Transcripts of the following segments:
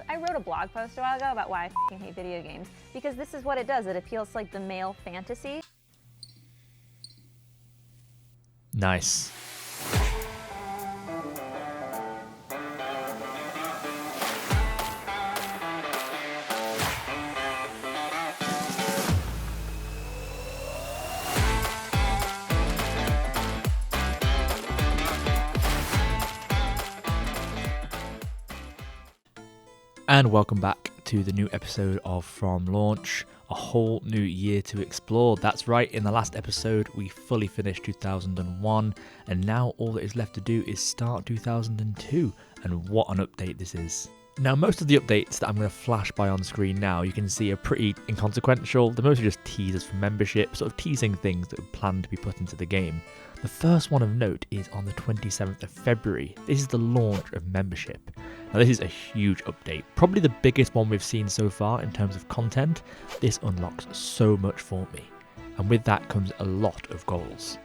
I wrote a blog post a while ago about why I f***ing hate video games, because this is what it does. It appeals to like the male fantasy. Nice. And welcome back to the new episode of From Launch, a whole new year to explore. That's right, in the last episode we fully finished 2001, and now all that is left to do is start 2002, and what an update this is. Now, most of the updates that I'm going to flash by on screen now, you can see are pretty inconsequential. They're mostly just teasers for membership, sort of teasing things that are planned to be put into the game. The first one of note is on the 27th of February. This is the launch of membership. Now, this is a huge update, probably the biggest one we've seen so far in terms of content. This unlocks so much for me, and with that comes a lot of goals.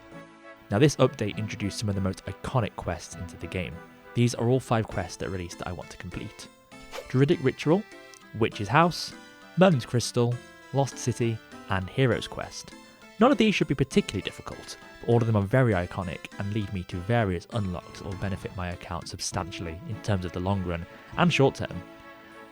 Now, this update introduced some of the most iconic quests into the game. These are all 5 quests that are released that I want to complete. Druidic Ritual, Witch's House, Merlin's Crystal, Lost City, and Hero's Quest. None of these should be particularly difficult, but all of them are very iconic and lead me to various unlocks that will benefit my account substantially in terms of the long run and short term.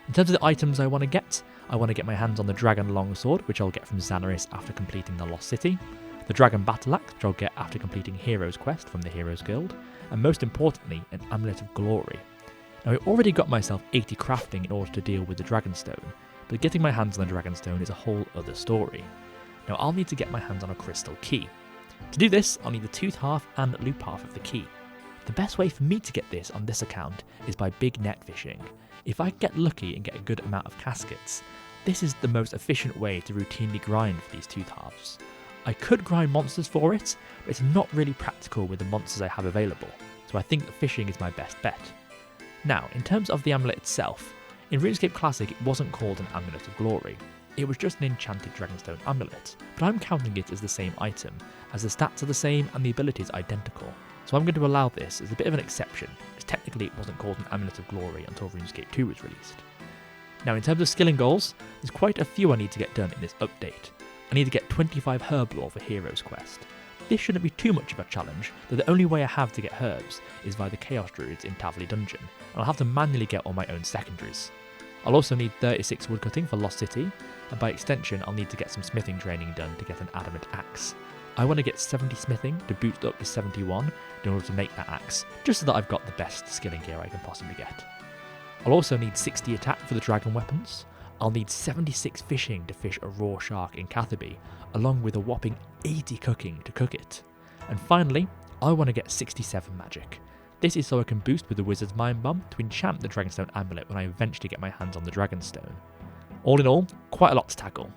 In terms of the items I want to get my hands on the Dragon Longsword, which I'll get from Xanaris after completing the Lost City, the Dragon Battle Axe, which I'll get after completing Hero's Quest from the Heroes Guild, and most importantly, an Amulet of Glory. Now, I already got myself 80 crafting in order to deal with the Dragonstone, but getting my hands on the Dragonstone is a whole other story. Now, I'll need to get my hands on a crystal key. To do this, I'll need the tooth half and loop half of the key. The best way for me to get this on this account is by big net fishing. If I get lucky and get a good amount of caskets, this is the most efficient way to routinely grind for these tooth halves. I could grind monsters for it, but it's not really practical with the monsters I have available, so I think that fishing is my best bet. Now, in terms of the amulet itself, in RuneScape Classic it wasn't called an Amulet of Glory. It was just an enchanted Dragonstone amulet, but I'm counting it as the same item, as the stats are the same and the abilities identical. So I'm going to allow this as a bit of an exception, as technically it wasn't called an Amulet of Glory until RuneScape 2 was released. Now, in terms of skilling goals, there's quite a few I need to get done in this update. I need to get 25 herb lore for Hero's Quest. This shouldn't be too much of a challenge, though the only way I have to get herbs is via the Chaos Druids in Tavley Dungeon, and I'll have to manually get all my own secondaries. I'll also need 36 woodcutting for Lost City, and by extension I'll need to get some smithing training done to get an adamant axe. I want to get 70 smithing to boost up to 71 in order to make that axe, just so that I've got the best skilling gear I can possibly get. I'll also need 60 attack for the dragon weapons. I'll need 76 fishing to fish a raw shark in Catherby, along with a whopping 80 cooking to cook it. And finally, I want to get 67 magic. This is so I can boost with the Wizard's Mind Bomb to enchant the Dragonstone amulet when I eventually get my hands on the Dragonstone. All in all, quite a lot to tackle.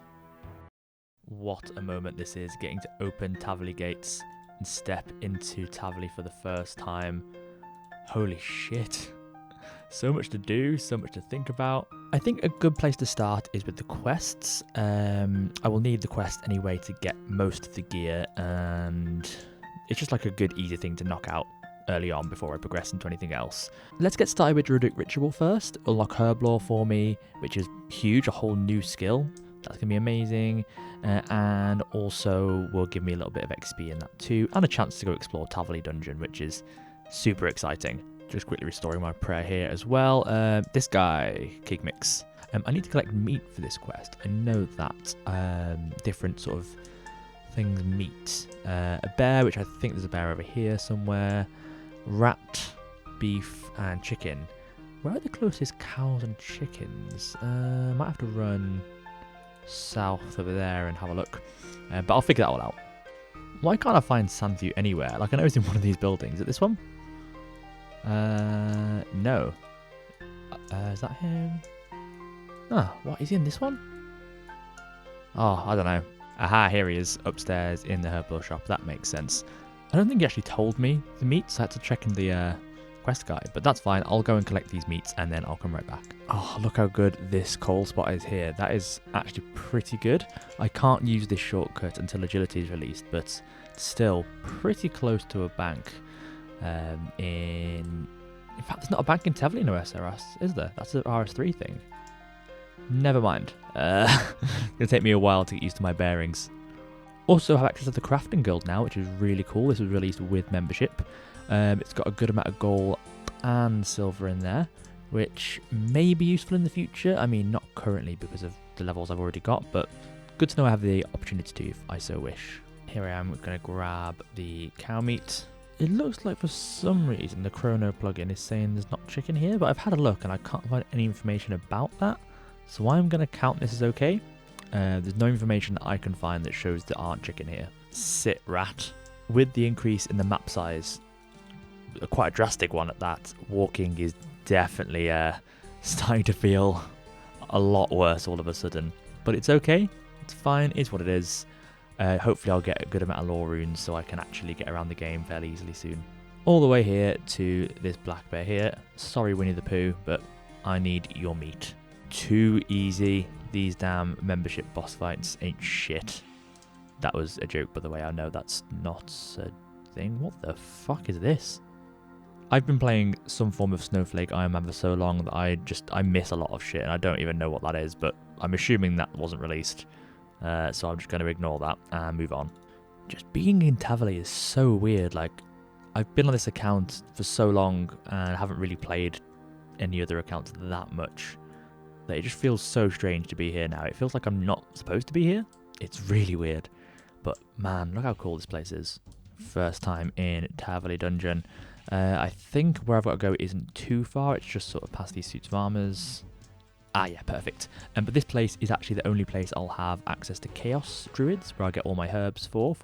What a moment this is, getting to open Tavley gates and step into Tavley for the first time. Holy shit. So much to do, so much to think about. I think a good place to start is with the quests. I will need the quest anyway to get most of the gear, and it's just like a good easy thing to knock out early on before I progress into anything else. Let's get started with Druidic Ritual first. Unlock herb lore for me, which is huge, a whole new skill. That's going to be amazing, and also will give me a little bit of XP in that too, and a chance to go explore Tavley Dungeon, which is super exciting. Just quickly restoring my prayer here as well. This guy, Cake Mix. I need to collect meat for this quest. I know that different sort of things meat. A bear, which I think there's a bear over here somewhere. Rat, beef, and chicken. Where are the closest cows and chickens? Might have to run south over there and have a look. But I'll figure that all out. Why can't I find Sandview anywhere? Like, I know it's in one of these buildings. Is it this one? No. Is that him? Ah, what, is he in this one? Oh, I don't know. Aha, here he is, upstairs in the herbal shop. That makes sense. I don't think he actually told me the meats. I had to check in the quest guide, but that's fine. I'll go and collect these meats and then I'll come right back. Oh, look how good this coal spot is here. That is actually pretty good. I can't use this shortcut until agility is released, but still pretty close to a bank. In In fact, there's not a bank in Tevlin in OSRS, is there? That's an RS3 thing. Never mind. It's going to take me a while to get used to my bearings. Also have access to the crafting guild now, which is really cool. This was released with membership. It's got a good amount of gold and silver in there, which may be useful in the future. I mean, not currently because of the levels I've already got, but good to know I have the opportunity to if I so wish. Here I am going to grab the cow meat. It looks like for some reason the Chrono plugin is saying there's not chicken here, but I've had a look and I can't find any information about that. So I'm going to count this as okay. There's no information that I can find that shows there aren't chicken here. Sit rat. With the increase in the map size, quite a drastic one at that, walking is definitely starting to feel a lot worse all of a sudden. But it's okay. It's fine. It's what it is. Hopefully I'll get a good amount of lore runes so I can actually get around the game fairly easily soon. All the way here to this black bear here. Sorry Winnie the Pooh, but I need your meat. Too easy. These damn membership boss fights ain't shit. That was a joke, by the way. I know that's not a thing. What the fuck is this? I've been playing some form of Snowflake Iron Man for so long that I miss a lot of shit, and I don't even know what that is, but I'm assuming that wasn't released. So I'm just going to ignore that and move on. Just being in Tavoli is so weird. Like, I've been on this account for so long and haven't really played any other accounts that much. That it just feels so strange to be here now. It feels like I'm not supposed to be here. It's really weird. But man, look how cool this place is. First time in Tavoli Dungeon. I think where I've got to go isn't too far. It's just sort of past these suits of armors. Ah, yeah, perfect. But this place is actually the only place I'll have access to Chaos Druids, where I get all my herbs for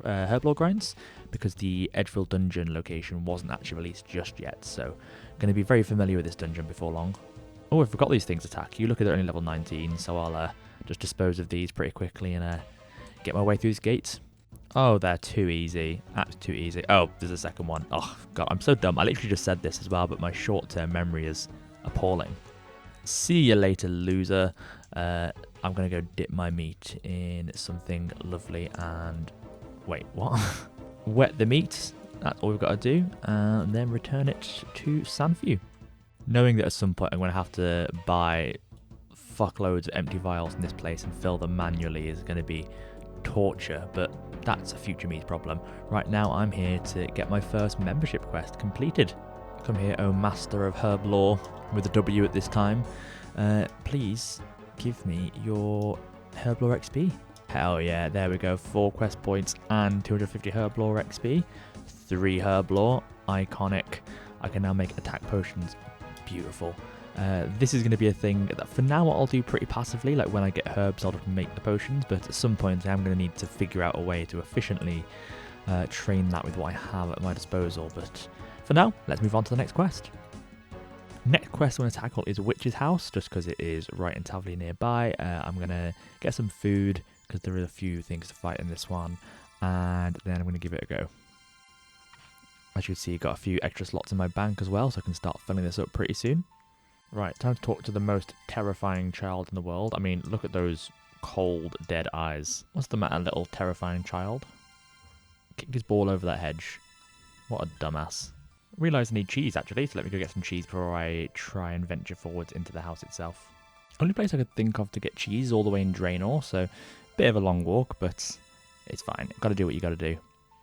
herb lore grinds, because the Edgeville Dungeon location wasn't actually released just yet, so going to be very familiar with this dungeon before long. Oh, I forgot these things attack you. Look at they're only level 19, so I'll just dispose of these pretty quickly and get my way through these gates. Oh, they're too easy. That's too easy. Oh, there's a second one. Oh, God, I'm so dumb. I literally just said this as well, but my short-term memory is appalling. See you later, loser. I'm going to go dip my meat in something lovely and... Wait, what? Wet the meat. That's all we've got to do. And then return it to Sandview. Knowing that at some point I'm going to have to buy fuckloads of empty vials in this place and fill them manually is going to be torture, but that's a future me's problem. Right now I'm here to get my first membership quest completed. Come here, oh master of herb lore, with a W at this time. Please give me your herb lore XP. Hell yeah, there we go. 4 quest points and 250 herb lore XP. 3 herb lore, iconic. I can now make attack potions. Beautiful. This is going to be a thing that for now I'll do pretty passively, like when I get herbs I'll just make the potions, but at some point I'm going to need to figure out a way to efficiently train that with what I have at my disposal, but for now, let's move on to the next quest. Next quest I'm going to tackle is Witch's House, just because it is right in Tavoli nearby. I'm going to get some food, because there are a few things to fight in this one, and then I'm going to give it a go. As you can see, got a few extra slots in my bank as well, so I can start filling this up pretty soon. Right, time to talk to the most terrifying child in the world. I mean, look at those cold, dead eyes. What's the matter, little terrifying child? Kick his ball over that hedge. What a dumbass. I realise I need cheese, actually, so let me go get some cheese before I try and venture forwards into the house itself. Only place I could think of to get cheese is all the way in Draenor, so bit of a long walk, but it's fine. Gotta do what you gotta do.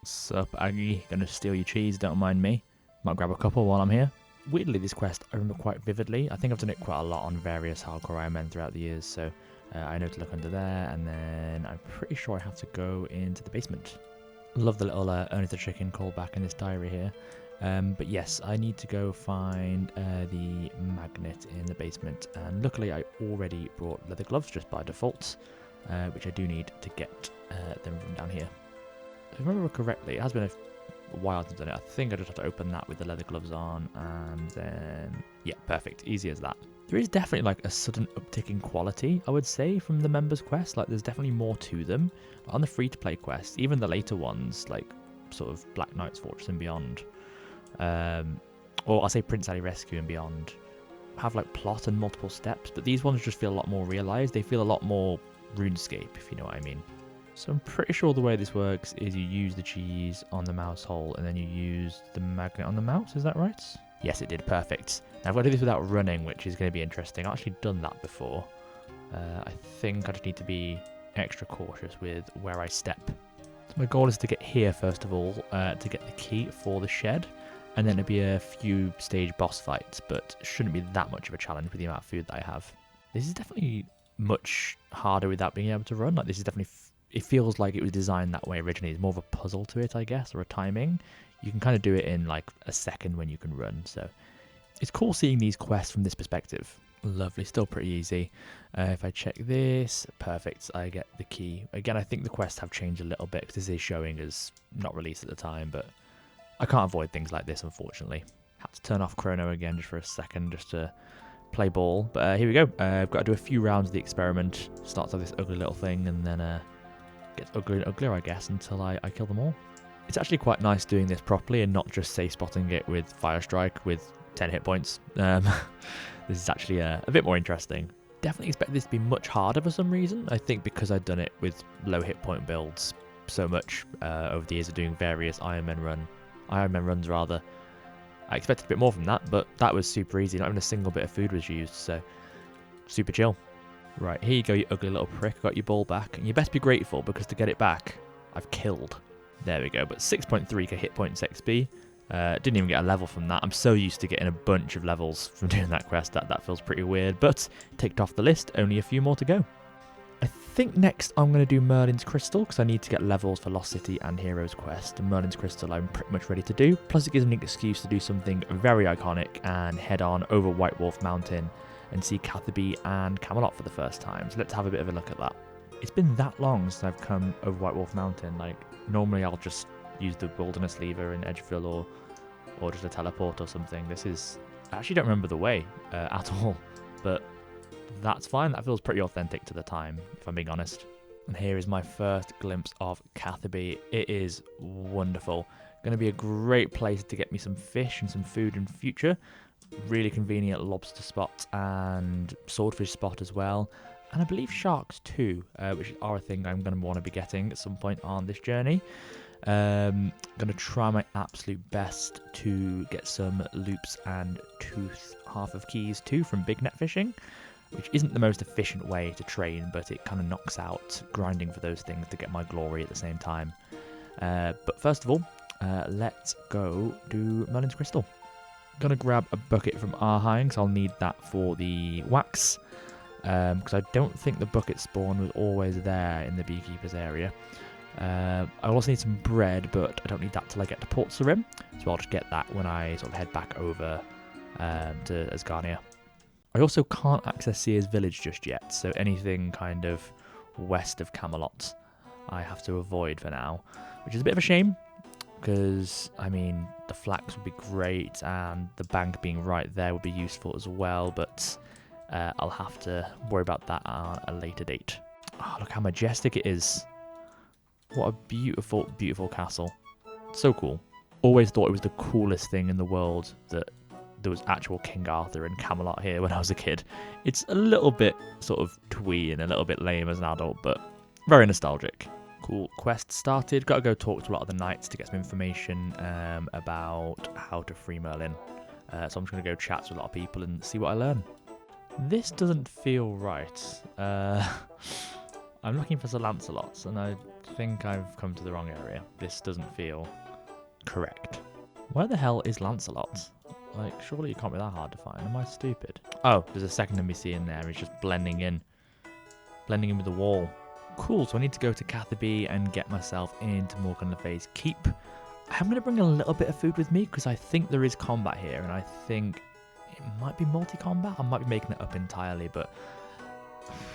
Sup, Aggie? Gonna steal your cheese, don't mind me. Might grab a couple while I'm here. Weirdly, this quest I remember quite vividly. I think I've done it quite a lot on various hardcore Iron Men throughout the years, so I know to look under there, and then I'm pretty sure I have to go into the basement. Love the little Ernie the Chicken callback in this diary here. But yes, I need to go find the magnet in the basement, and luckily I already brought leather gloves just by default, which I do need to get them from down here. If I remember correctly, it has been a while since I've done it. I think I just have to open that with the leather gloves on, and then, yeah, perfect, easy as that. There is definitely like a sudden uptick in quality, I would say, from the members quest. Like, there's definitely more to them. On the free-to-play quests, even the later ones, like sort of Black Knight's Fortress and beyond, or I'll say Prince Ali Rescue and beyond, have like plot and multiple steps, but these ones just feel a lot more realized. They feel a lot more RuneScape, if you know what I mean. So I'm pretty sure the way this works is you use the cheese on the mouse hole and then you use the magnet on the mouse, is that right? Yes, it did. Perfect. Now I've got to do this without running, which is going to be interesting. I've actually done that before. I think I just need to be extra cautious with where I step. So my goal is to get here first of all, to get the key for the shed, and then it'll be a few stage boss fights, but shouldn't be that much of a challenge with the amount of food that I have. This is definitely much harder without being able to run. Like, this is definitely, it feels like it was designed that way originally. It's more of a puzzle to it, I guess, or a timing. You can kind of do it in like a second when you can run, so it's cool seeing these quests from this perspective. Lovely, still pretty easy. If I check this, perfect, I get the key. Again, I think the quests have changed a little bit because this is showing as not released at the time, but I can't avoid things like this, unfortunately. Had to turn off Chrono again just for a second, just to play ball. But here we go. I've got to do a few rounds of the experiment. Starts with this ugly little thing, and then gets uglier and uglier, I guess, until I kill them all. It's actually quite nice doing this properly and not just safe spotting it with Fire Strike with 10 hit points. This is actually a bit more interesting. Definitely expect this to be much harder for some reason. I think because I've done it with low hit point builds so much over the years of doing various Iron Man runs rather. I expected a bit more from that, but that was super easy. Not even a single bit of food was used, so super chill. Right, here you go, you ugly little prick. Got your ball back, and you best be grateful because to get it back, I've killed. There we go, but 6.3k hit points XP. Didn't even get a level from that. I'm so used to getting a bunch of levels from doing that quest that feels pretty weird, but ticked off the list, only a few more to go. I think next I'm going to do Merlin's Crystal because I need to get levels for Lost City and Heroes Quest. And Merlin's Crystal I'm pretty much ready to do. Plus it gives me an excuse to do something very iconic and head on over White Wolf Mountain and see Catherby and Camelot for the first time. So let's have a bit of a look at that. It's been that long since I've come over White Wolf Mountain. Like, normally I'll just use the Wilderness Lever in Edgefield or just a teleport or something. I actually don't remember the way at all, but that's fine. That feels pretty authentic to the time, if I'm being honest. And here is my first glimpse of Catherby. It is wonderful. Going to be a great place to get me some fish and some food in future. Really convenient lobster spot and swordfish spot as well. And I believe sharks too, which are a thing I'm going to want to be getting at some point on this journey. Going to try my absolute best to get some loops and tooth half of keys too from big net fishing, which isn't the most efficient way to train, but it kind of knocks out grinding for those things to get my glory at the same time. But first of all, let's go do Merlin's Crystal. Gonna grab a bucket from Arheim because I'll need that for the wax, because I don't think the bucket spawn was always there in the beekeeper's area. I also need some bread, but I don't need that till I get to Port Sarim, so I'll just get that when I sort of head back over to Asgarnia. I also can't access Seer's village just yet, so anything kind of west of Camelot I have to avoid for now, which is a bit of a shame, because, I mean, the flax would be great, and the bank being right there would be useful as well, but I'll have to worry about that at a later date. Oh, look how majestic it is. What a beautiful, beautiful castle. So cool. Always thought it was the coolest thing in the world that there was actual King Arthur in Camelot here when I was a kid. It's a little bit sort of twee and a little bit lame as an adult, but very nostalgic. Cool. Quest started. Got to go talk to a lot of the knights to get some information about how to free Merlin. So I'm just going to go chat to a lot of people and see what I learn. This doesn't feel right. I'm looking for Sir Lancelot's, and I think I've come to the wrong area. This doesn't feel correct. Where the hell is Lancelot? Like, surely it can't be that hard to find. Am I stupid? Oh, there's a second NPC in there. He's just blending in with the wall. Cool, so I need to go to Catherby and get myself into Morgan Le Fay's keep. I'm going to bring a little bit of food with me because I think there is combat here, and I think it might be multi-combat. I might be making it up entirely, but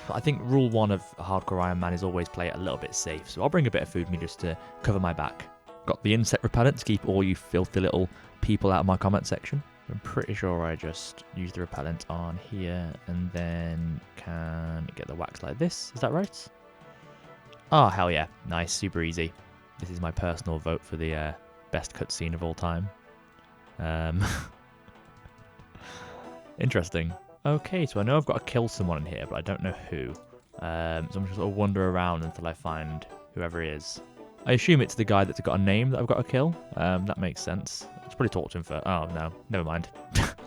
I think rule one of a hardcore Iron Man is always play it a little bit safe. So I'll bring a bit of food with me just to cover my back. Got the insect repellent to keep all you filthy little people out of my comment section. I'm pretty sure I just use the repellent on here and then can get the wax like this. Is that right? Oh, hell yeah. Nice. Super easy. This is my personal vote for the best cutscene of all time. Interesting. Okay, so I know I've got to kill someone in here, but I don't know who. So I'm just sort of wander around until I find whoever it is. I assume it's the guy that's got a name that I've got to kill. That makes sense. Let's probably talk to him first. Oh, no. Never mind.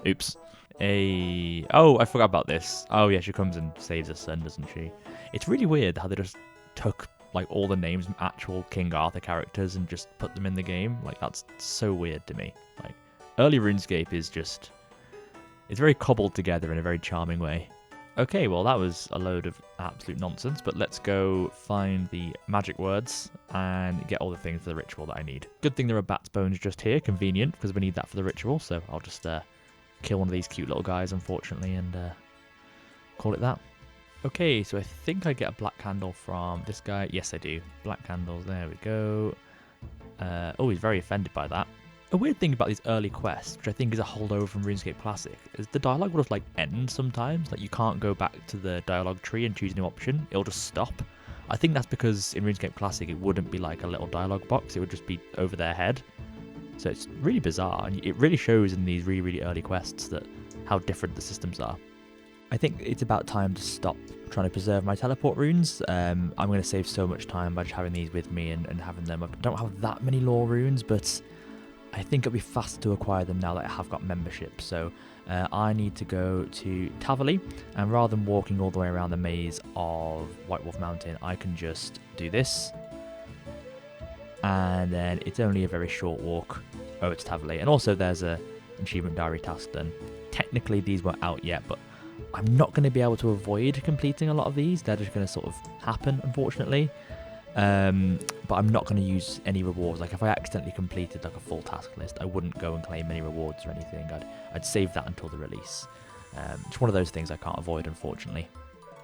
Oops. Oh, I forgot about this. Oh, yeah, she comes and saves her son, doesn't she? It's really weird how they just took, like, all the names from actual King Arthur characters and just put them in the game. Like, that's so weird to me. Like, early RuneScape is just... It's very cobbled together in a very charming way. Okay, well, that was a load of absolute nonsense, but let's go find the magic words and get all the things for the ritual that I need. Good thing there are bat's bones just here, convenient, because we need that for the ritual, so I'll just kill one of these cute little guys, unfortunately, and call it that. Okay, so I think I get a black candle from this guy. Yes, I do. Black candles, there we go. Oh, he's very offended by that. A weird thing about these early quests, which I think is a holdover from RuneScape Classic, is the dialogue will just like end sometimes. Like you can't go back to the dialogue tree and choose a new option. It'll just stop. I think that's because in RuneScape Classic it wouldn't be like a little dialogue box. It would just be over their head. So it's really bizarre, and it really shows in these really, really early quests that how different the systems are. I think it's about time to stop trying to preserve my teleport runes. I'm going to save so much time by just having these with me and having them. I don't have that many lore runes, but I think it'll be faster to acquire them now that I have got membership. So I need to go to Taverley, and rather than walking all the way around the maze of White Wolf Mountain, I can just do this. And then it's only a very short walk over to Taverley. And also there's a achievement diary task done. Technically these weren't out yet, but I'm not going to be able to avoid completing a lot of these. They're just going to sort of happen, unfortunately. But I'm not going to use any rewards. Like if I accidentally completed like a full task list, I wouldn't go and claim any rewards or anything. I'd save that until the release. It's one of those things I can't avoid, unfortunately.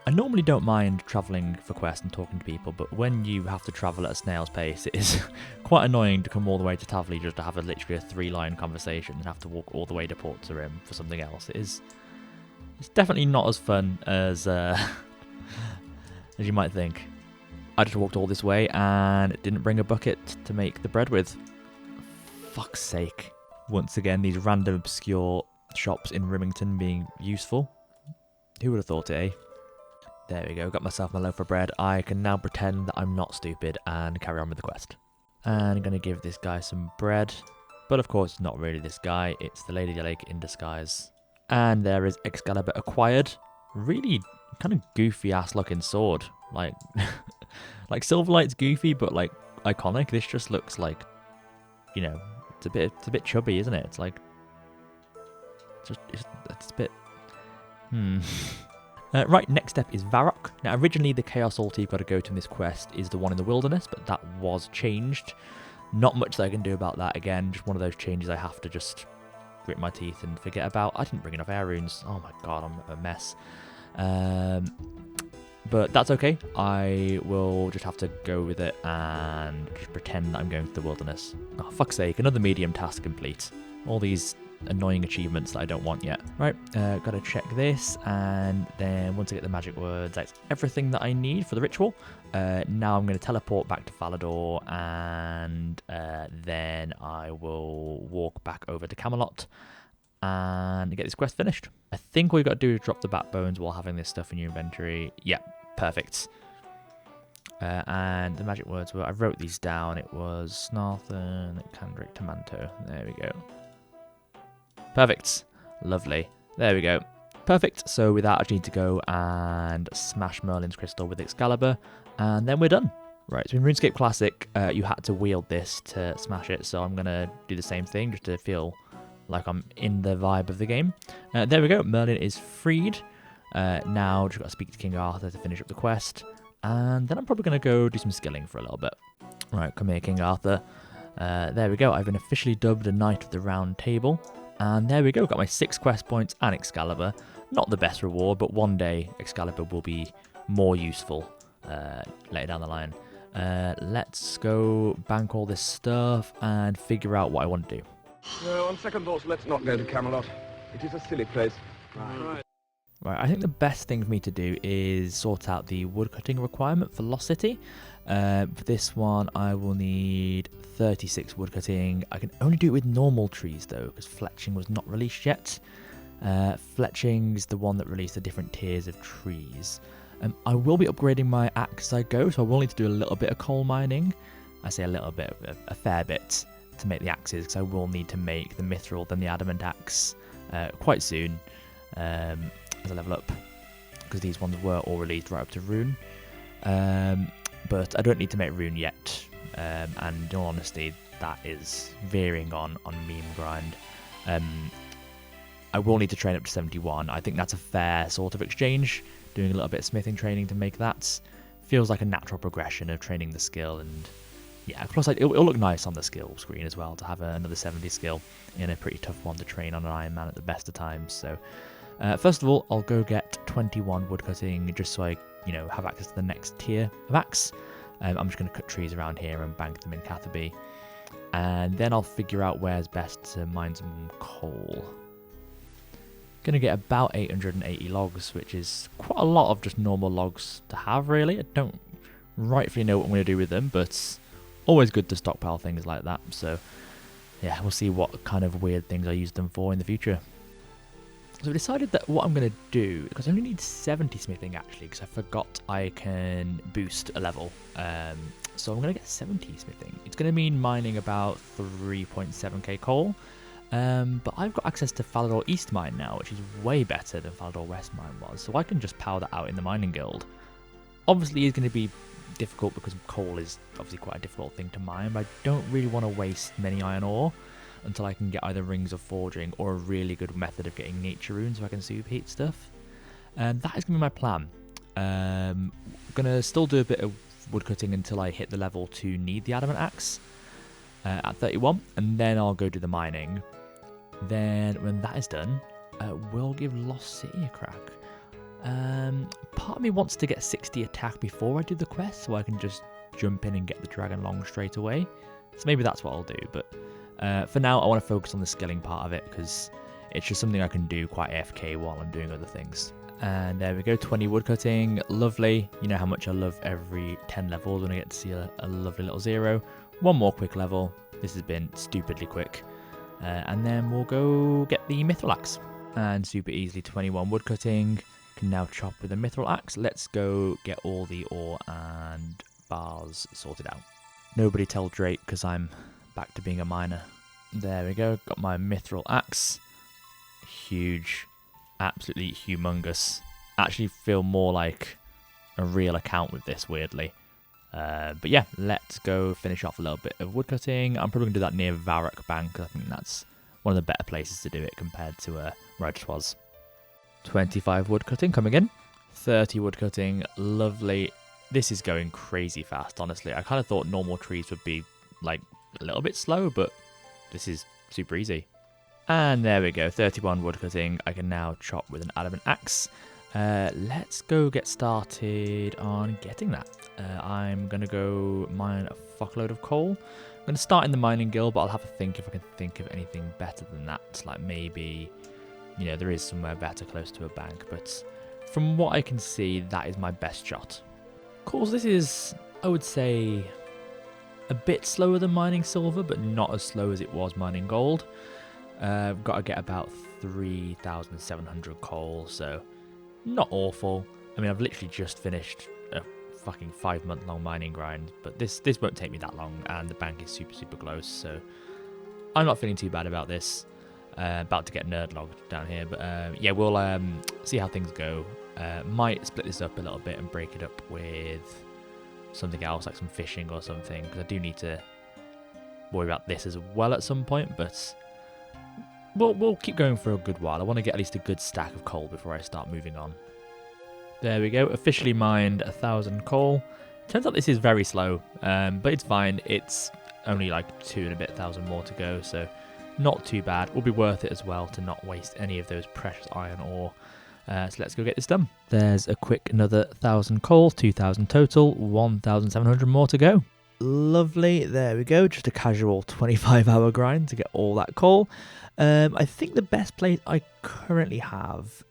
I normally don't mind travelling for quests and talking to people, but when you have to travel at a snail's pace, it is quite annoying to come all the way to Taverley just to have literally a 3-line conversation and have to walk all the way to Port Sarim for something else. It's definitely not as fun as as you might think. I just walked all this way and didn't bring a bucket to make the bread with. Fuck's sake. Once again, these random obscure shops in Rimington being useful. Who would have thought it, eh? There we go, got myself my loaf of bread. I can now pretend that I'm not stupid and carry on with the quest. And I'm going to give this guy some bread. But of course, it's not really this guy, it's the Lady of the Lake in disguise. And there is Excalibur acquired. Really kind of goofy ass looking sword. Like, like Silverlight's goofy, but like iconic. This just looks like, you know, it's a bit chubby, isn't it? It's like, it's a bit, right, next step is Varrock. Now, originally the Chaos Altar you've got to go to in this quest is the one in the wilderness, but that was changed. Not much that I can do about that. Again, just one of those changes I have to just grit my teeth and forget about. I didn't bring enough air runes. Oh my god, I'm a mess. But that's okay. I will just have to go with it and just pretend that I'm going to the wilderness. Oh, fuck's sake, another medium task complete. All these annoying achievements that I don't want yet. Right, gotta check this, and then once I get the magic words, that's everything that I need for the ritual. Now I'm going to teleport back to Falador, and then I will walk back over to Camelot and get this quest finished. I think all you got to do is drop the backbones while having this stuff in your inventory. Yeah, perfect. And the magic words were, I wrote these down, it was Snarthen, Candric, Tamanto. There we go. Perfect. Lovely. There we go. Perfect. So with that, I just need to go and smash Merlin's crystal with Excalibur, and then we're done. Right, so in RuneScape Classic, you had to wield this to smash it, so I'm going to do the same thing just to feel like I'm in the vibe of the game. There we go. Merlin is freed. Now, just got to speak to King Arthur to finish up the quest, and then I'm probably going to go do some skilling for a little bit. Right, come here, King Arthur. There we go. I've been officially dubbed a Knight of the Round Table. And there we go, got my 6 quest points and Excalibur. Not the best reward, but one day Excalibur will be more useful later down the line. Let's go bank all this stuff and figure out what I want to do. On second thoughts, let's not go to Camelot. It is a silly place. Right, I think the best thing for me to do is sort out the woodcutting requirement for Lost City. For this one, I will need 36 woodcutting. I can only do it with normal trees though, because fletching was not released yet. Fletching's the one that released the different tiers of trees. I will be upgrading my axe as I go, so I will need to do a little bit of coal mining. I say a little bit, a fair bit. to make the axes, because I will need to make the mithril, then the adamant axe quite soon as I level up, because these ones were all released right up to rune. But I don't need to make rune yet, and in all honesty, that is veering on meme grind. I will need to train up to 71. I think that's a fair sort of exchange, doing a little bit of smithing training to make that. Feels like a natural progression of training the skill, and yeah, plus it'll look nice on the skill screen as well to have another 70 skill in a pretty tough one to train on an Iron Man at the best of times. So first of all, I'll go get 21 woodcutting just so I have access to the next tier of axe. I'm just going to cut trees around here and bank them in Catherby, and then I'll figure out where's best to mine some coal. Gonna get about 880 logs, which is quite a lot of just normal logs to have, really. I don't rightfully know what I'm going to do with them, but always good to stockpile things like that. So yeah, we'll see what kind of weird things I use them for in the future. So I decided that what I'm going to do, because I only need 70 smithing actually, because I forgot I can boost a level. So I'm going to get 70 smithing. It's going to mean mining about 3.7k coal. But I've got access to Falador East Mine now, which is way better than Falador West Mine was, so I can just power that out in the mining guild. Obviously it's going to be difficult because coal is obviously quite a difficult thing to mine, but I don't really want to waste many iron ore until I can get either rings of forging or a really good method of getting nature runes so I can superheat stuff. And that is going to be my plan. I'm going to still do a bit of woodcutting until I hit the level to need the adamant axe at 31, and then I'll go do the mining. Then when that is done, we'll give Lost City a crack. Part of me wants to get 60 attack before I do the quest, so I can just jump in and get the Dragon Long straight away. So maybe that's what I'll do, but for now I want to focus on the skilling part of it, because it's just something I can do quite AFK while I'm doing other things. And there we go, 20 woodcutting, lovely. You know how much I love every 10 levels when I get to see a lovely little 0. One more quick level. This has been stupidly quick. And then we'll go get the mithril axe. And super easily 21 woodcutting. Can now chop with a mithril axe. Let's go get all the ore and bars sorted out. Nobody tell Drake, because I'm back to being a miner. There we go, got my mithril axe. Huge. Absolutely humongous. Actually feel more like a real account with this, weirdly. But yeah, let's go finish off a little bit of woodcutting. I'm probably going to do that near Varrock Bank, because I think that's one of the better places to do it compared to where I just was. 25 woodcutting coming in. 30 woodcutting, lovely. This is going crazy fast, honestly. I kind of thought normal trees would be like a little bit slow, but this is super easy. And there we go, 31 woodcutting. I can now chop with an adamant axe. Let's go get started on getting that. I'm going to go mine a fuckload of coal. I'm going to start in the mining guild, but I'll have to think if I can think of anything better than that. Like maybe, there is somewhere better close to a bank, but from what I can see, that is my best shot. Of course, this is, I would say, a bit slower than mining silver, but not as slow as it was mining gold. I've got to get about 3,700 coal, so not awful. I mean, I've literally just finished a fucking 5-month-long mining grind, but this won't take me that long, and the bank is super, super close, so I'm not feeling too bad about this. About to get nerd logged down here, but yeah, we'll see how things go. Might split this up a little bit and break it up with something else, like some fishing or something, because I do need to worry about this as well at some point, but we'll keep going for a good while. I want to get at least a good stack of coal before I start moving on. There we go, officially mined 1,000 coal. Turns out this is very slow, but it's fine. It's only like 2 and a bit thousand more to go, so not too bad. Will be worth it as well to not waste any of those precious iron ore. So let's go get this done. There's a quick another 1,000 coal, 2,000 total, 1,700 more to go. Lovely, there we go. Just a casual 25-hour grind to get all that coal. I think the best place I currently have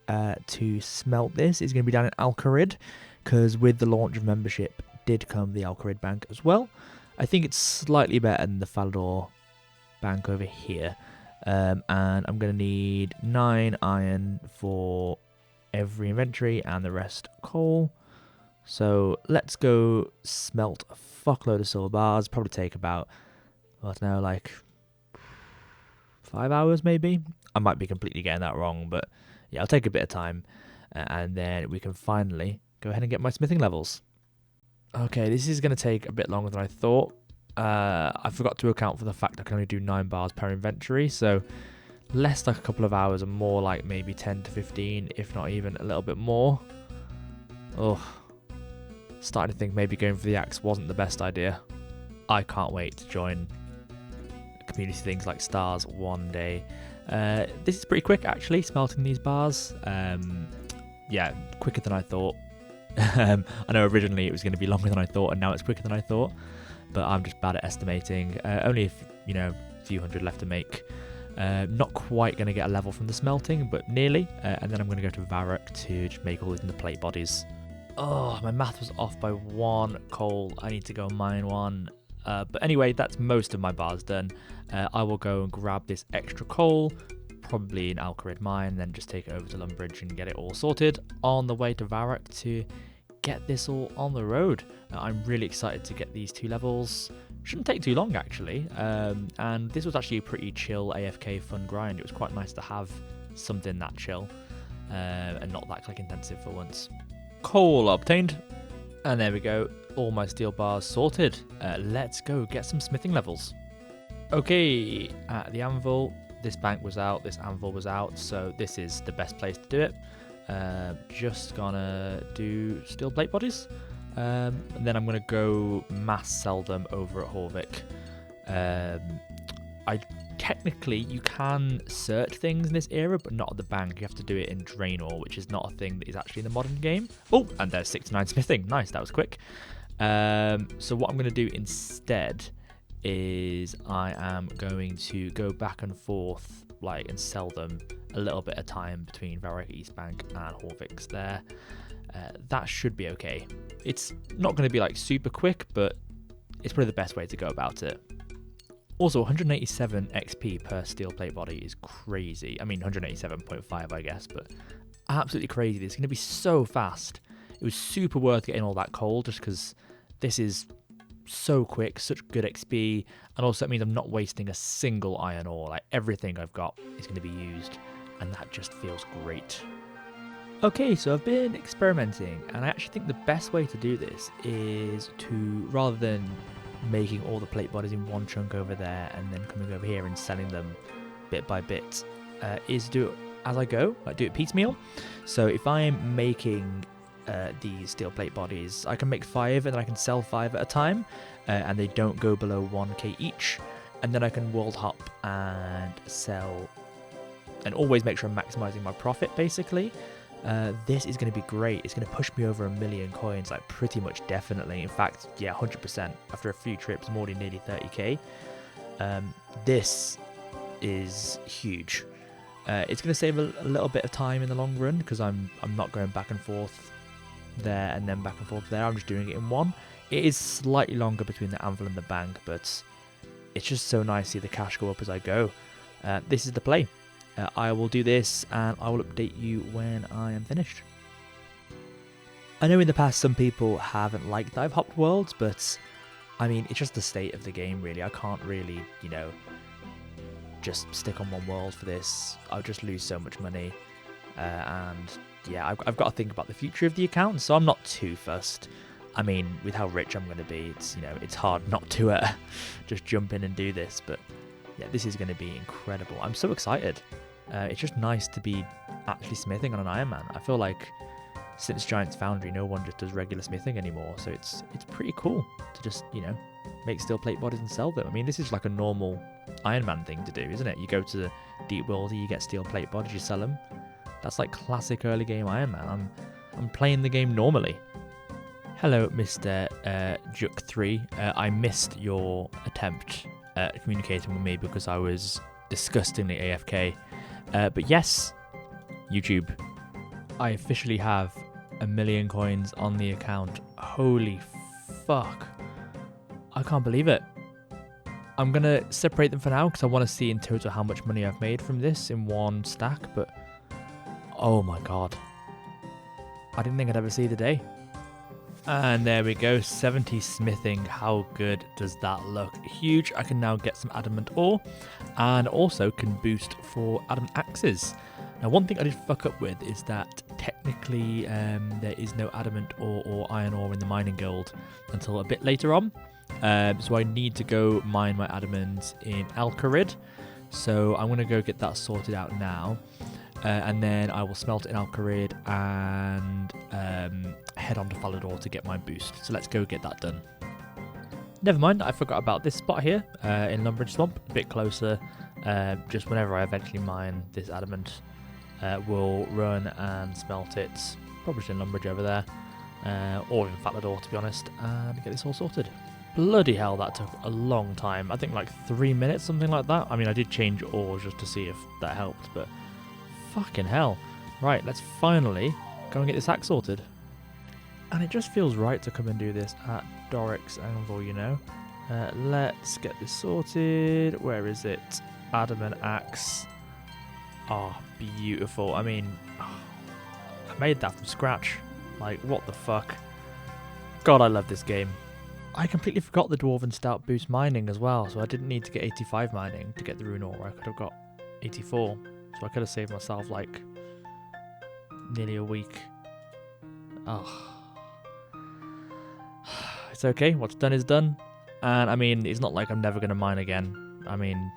to smelt this is going to be down in Alcarid, because with the launch of membership did come the Alcarid Bank as well. I think it's slightly better than the Falador Bank over here. And I'm going to need 9 iron for every inventory and the rest coal. So let's go smelt a fuckload of silver bars. Probably take about, I don't know, like 5 hours maybe. I might be completely getting that wrong, but yeah, I'll take a bit of time, and then we can finally go ahead and get my smithing levels. Okay, this is going to take a bit longer than I thought. I forgot to account for the fact I can only do 9 bars per inventory, so less like a couple of hours and more like maybe 10 to 15, if not even a little bit more. Oh, starting to think maybe going for the axe wasn't the best idea. I can't wait to join community things like stars one day. This is pretty quick actually, smelting these bars. Yeah, quicker than I thought. I know originally it was going to be longer than I thought, and now it's quicker than I thought, but I'm just bad at estimating. Only a few hundred left to make. Not quite going to get a level from the smelting, but nearly, and then I'm going to go to Varrock to just make all these into plate bodies. Oh, my math was off by 1 coal. I need to go mine 1. But anyway, that's most of my bars done. I will go and grab this extra coal, probably an Alcarid mine, and then just take it over to Lumbridge and get it all sorted on the way to Varrock to get this all on the road. I'm really excited to get these 2 levels. Shouldn't take too long actually, and this was actually a pretty chill AFK fun grind. It was quite nice to have something that chill and not that click intensive for once. Coal obtained, and there we go, all my steel bars sorted. Let's go get some smithing levels. Okay, at the anvil, this bank was out, this anvil was out, so this is the best place to do it. Just gonna do steel plate bodies, and then I'm gonna go mass sell them over at Horvik. Technically you can search things in this era, but not at the bank. You have to do it in Draenor, which is not a thing that is actually in the modern game. Oh, and there's 69 smithing. Nice, that was quick. So what I'm going to do instead is I am going to go back and forth and sell them a little bit of time between Varrock East Bank and Horvik's there. That should be okay. It's not going to be super quick, but it's probably the best way to go about it. Also, 187 XP per steel plate body is crazy. I mean, 187.5, I guess, but absolutely crazy. It's going to be so fast. It was super worth getting all that coal just because this is so quick, such good XP, and also it means I'm not wasting a single iron ore. Everything I've got is going to be used, and that just feels great. Okay, so I've been experimenting, and I actually think the best way to do this is to, rather than making all the plate bodies in one chunk over there and then coming over here and selling them bit by bit, is do it as I go, do it piecemeal. So if I'm making these steel plate bodies, I can make 5 and then I can sell 5 at a time, and they don't go below 1k each, and then I can world hop and sell and always make sure I'm maximizing my profit basically. This is going to be great. It's going to push me over 1 million coins, pretty much definitely. In fact, yeah, 100%. After a few trips, I'm already nearly 30k. This is huge. It's going to save a little bit of time in the long run because I'm not going back and forth there and then back and forth there. I'm just doing it in one. It is slightly longer between the anvil and the bank, but it's just so nice to see the cash go up as I go. This is the play. I will do this and I will update you when I am finished. I know in the past some people haven't liked that I've hopped worlds, but I mean, it's just the state of the game really. I can't really, just stick on one world for this. I'll just lose so much money. And yeah, I've got to think about the future of the account, so I'm not too fussed. I mean, with how rich I'm going to be, it's hard not to just jump in and do this, but yeah, this is going to be incredible. I'm so excited. It's just nice to be actually smithing on an Iron Man. I feel like since Giant's Foundry, no one just does regular smithing anymore, so it's pretty cool to just, make steel plate bodies and sell them. I mean, this is like a normal Iron Man thing to do, isn't it? You go to the Deep World, you get steel plate bodies, you sell them. That's like classic early game Iron Man. I'm playing the game normally. Hello, Mr. Juk3. I missed your attempt at communicating with me because I was disgustingly AFK. But yes, YouTube, I officially have 1 million coins on the account. Holy fuck. I can't believe it. I'm going to separate them for now because I want to see in total how much money I've made from this in one stack. But oh my god. I didn't think I'd ever see the day. And there we go, 70 smithing. How good does that look? Huge. I can now get some adamant ore and also can boost for adamant axes. Now, one thing I did fuck up with is that technically there is no adamant ore or iron ore in the mining guild until a bit later on. So I need to go mine my adamant in Alcarid. So I'm going to go get that sorted out now. And then I will smelt it in Alcarid and head on to Falador to get my boost. So let's go get that done. Never mind, I forgot about this spot here in Lumbridge Swamp, a bit closer. Just whenever I eventually mine this adamant, we'll run and smelt it. Probably in Lumbridge over there, or in Falador to be honest, and get this all sorted. Bloody hell, that took a long time. I think like 3 minutes, something like that. I mean, I did change ores just to see if that helped, but fucking hell. Right, let's finally go and get this axe sorted. And it just feels right to come and do this at Doric's Anvil, you know. Let's get this sorted. Where is it? Adamant axe. Oh, beautiful. I mean, I made that from scratch. Like, what the fuck? God, I love this game. I completely forgot the Dwarven Stout boost mining as well, so I didn't need to get 85 mining to get the rune ore. I could have got 84. So I could have saved myself like nearly a week. Oh. It's okay, what's done is done. And I mean, it's not like I'm never going to mine again. I mean,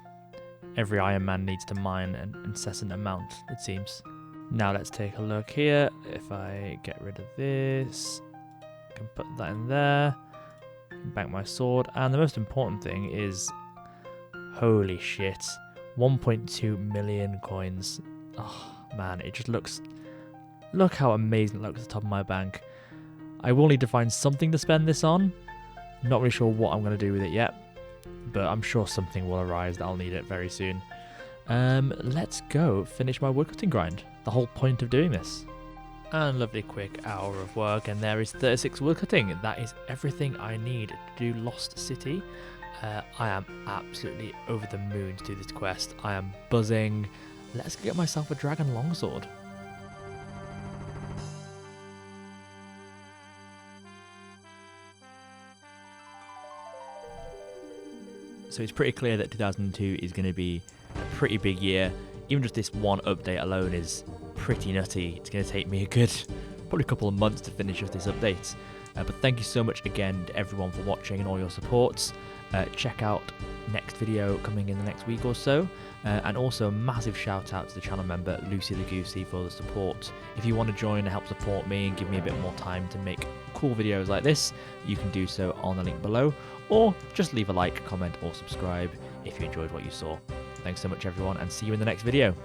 every Iron Man needs to mine an incessant amount, it seems. Now let's take a look here. If I get rid of this, I can put that in there. Bank my sword. And the most important thing is, holy shit, 1.2 million coins. Oh man, it just looks, look how amazing it looks at the top of my bank. I will need to find something to spend this on. Not really sure what I'm going to do with it yet, but I'm sure something will arise that I'll need it very soon. Let's go finish my woodcutting grind. The whole point of doing this. And lovely quick hour of work, and there is 36 woodcutting. That is everything I need to do Lost City. I am absolutely over the moon to do this quest. I am buzzing. Let's get myself a dragon longsword. So it's pretty clear that 2002 is going to be a pretty big year. Even just this one update alone is pretty nutty. It's going to take me a good, probably a couple of months to finish off this update. But thank you so much again to everyone for watching and all your supports. Check out next video coming in the next week or so. And also a massive shout out to the channel member Lucy the Goosey for the support. If you want to join and help support me and give me a bit more time to make cool videos like this, you can do so on the link below, or just leave a like, comment or subscribe if you enjoyed what you saw. Thanks so much everyone, and see you in the next video.